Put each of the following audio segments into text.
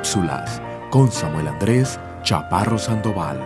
Cápsulas con Samuel Andrés Chaparro Sandoval.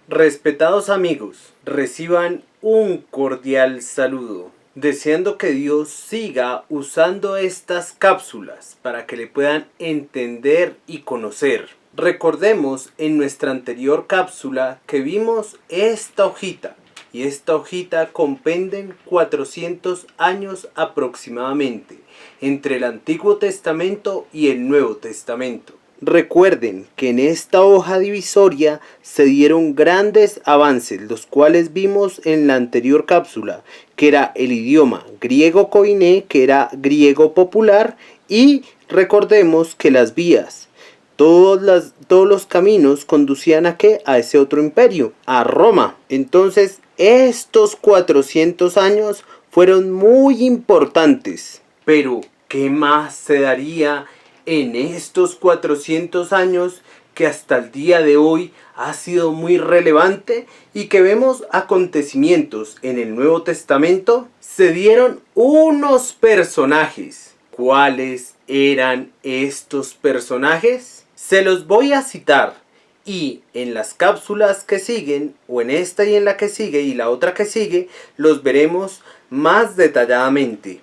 Respetados amigos, reciban un cordial saludo, deseando que Dios siga usando estas cápsulas para que le puedan entender y conocer. Recordemos en nuestra anterior cápsula que vimos esta hojita, y esta hojita comprende 400 años aproximadamente entre el Antiguo Testamento y el Nuevo Testamento. Recuerden que en esta hoja divisoria se dieron grandes avances, los cuales vimos en la anterior cápsula, que era el idioma griego koiné, que era griego popular, y recordemos que las vías, todos los caminos conducían ¿a qué? A ese otro imperio, a Roma. Entonces, estos 400 años fueron muy importantes. Pero, ¿qué más se daría en estos 400 años que hasta el día de hoy ha sido muy relevante y que vemos acontecimientos en el Nuevo Testamento? Se dieron unos personajes. ¿Cuáles eran estos personajes? Se los voy a citar y en las cápsulas que siguen, o en esta y en la que sigue y la otra que sigue, los veremos más detalladamente.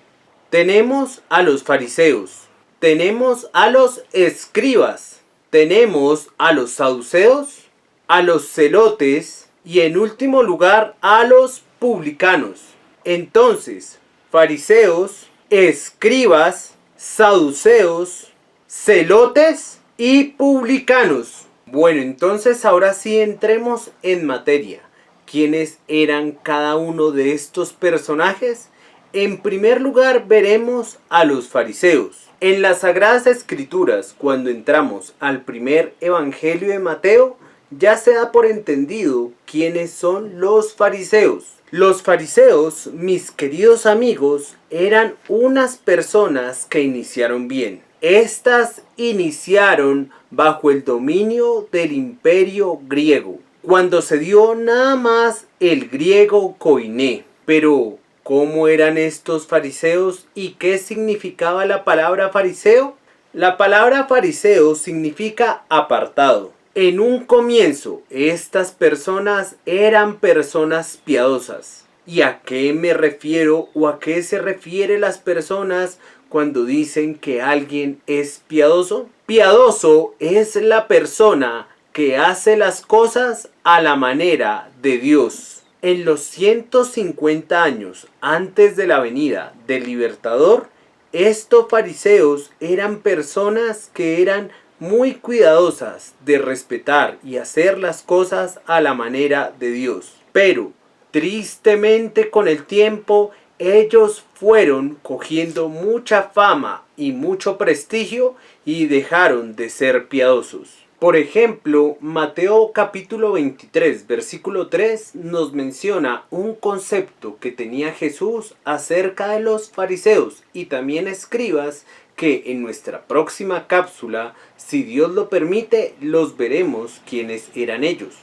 Tenemos a los fariseos, tenemos a los escribas, tenemos a los saduceos, a los celotes y en último lugar a los publicanos. Entonces, fariseos, escribas, saduceos, celotes y publicanos. Bueno, entonces ahora sí entremos en materia. ¿Quiénes eran cada uno de estos personajes? En primer lugar veremos a los fariseos. En las Sagradas Escrituras, cuando entramos al primer Evangelio de Mateo, ya se da por entendido quiénes son los fariseos. Los fariseos, mis queridos amigos, eran unas personas que iniciaron bien. Estas iniciaron bajo el dominio del imperio griego, cuando se dio nada más el griego koiné. Pero, ¿cómo eran estos fariseos y qué significaba la palabra fariseo? La palabra fariseo significa apartado. En un comienzo, estas personas eran personas piadosas. ¿Y a qué me refiero o a qué se refieren las personas cuando dicen que alguien es piadoso? Piadoso es la persona que hace las cosas a la manera de Dios. En los 150 años antes de la venida del Libertador, estos fariseos eran personas que eran muy cuidadosas de respetar y hacer las cosas a la manera de Dios. Pero, tristemente con el tiempo, ellos fueron cogiendo mucha fama y mucho prestigio y dejaron de ser piadosos. Por ejemplo, Mateo capítulo 23, versículo 3 nos menciona un concepto que tenía Jesús acerca de los fariseos y también escribas, que en nuestra próxima cápsula, si Dios lo permite, los veremos quiénes eran ellos.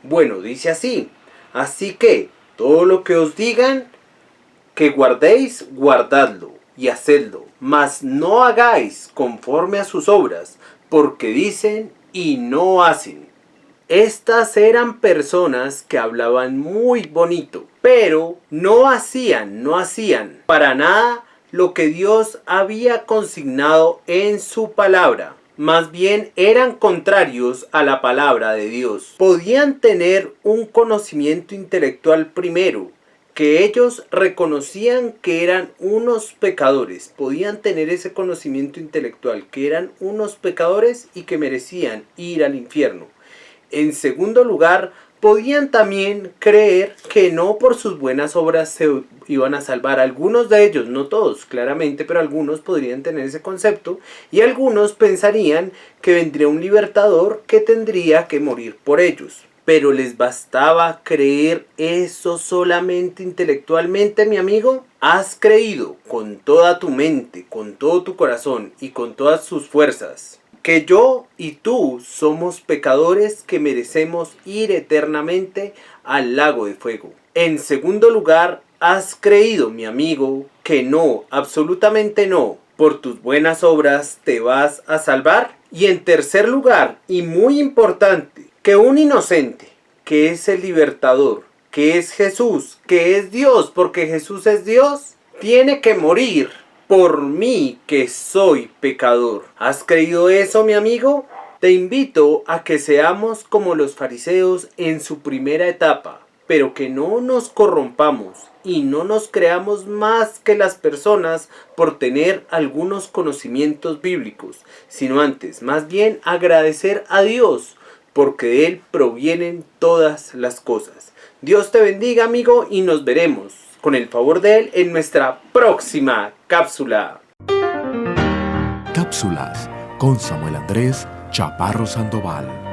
Bueno, dice así: así que todo lo que os digan que guardéis, guardadlo y hacedlo, mas no hagáis conforme a sus obras, porque dicen y no hacen. Estas eran personas que hablaban muy bonito, pero no hacían para nada lo que Dios había consignado en su palabra. Más bien eran contrarios a la palabra de Dios. Podían tener un conocimiento intelectual primero, que ellos reconocían que eran unos pecadores. Podían tener ese conocimiento intelectual, que eran unos pecadores y que merecían ir al infierno. En segundo lugar, podían también creer que no por sus buenas obras se iban a salvar. Algunos de ellos, no todos claramente, pero algunos podrían tener ese concepto, y algunos pensarían que vendría un libertador que tendría que morir por ellos. Pero ¿les bastaba creer eso solamente intelectualmente, mi amigo? ¿Has creído con toda tu mente, con todo tu corazón y con todas sus fuerzas que yo y tú somos pecadores que merecemos ir eternamente al lago de fuego? En segundo lugar, ¿Has creído, mi amigo, que no, absolutamente no, por tus buenas obras te vas a salvar? Y en tercer lugar, y muy importante, que un inocente, que es el libertador, que es Jesús, que es Dios, porque Jesús es Dios, tiene que morir por mí que soy pecador. ¿Has creído eso, mi amigo? Te invito a que seamos como los fariseos en su primera etapa, pero que no nos corrompamos y no nos creamos más que las personas por tener algunos conocimientos bíblicos, sino antes, más bien agradecer a Dios, porque de Él provienen todas las cosas. Dios te bendiga, amigo, y nos veremos, con el favor de Él, en nuestra próxima cápsula. Cápsulas con Samuel Andrés Chaparro Sandoval.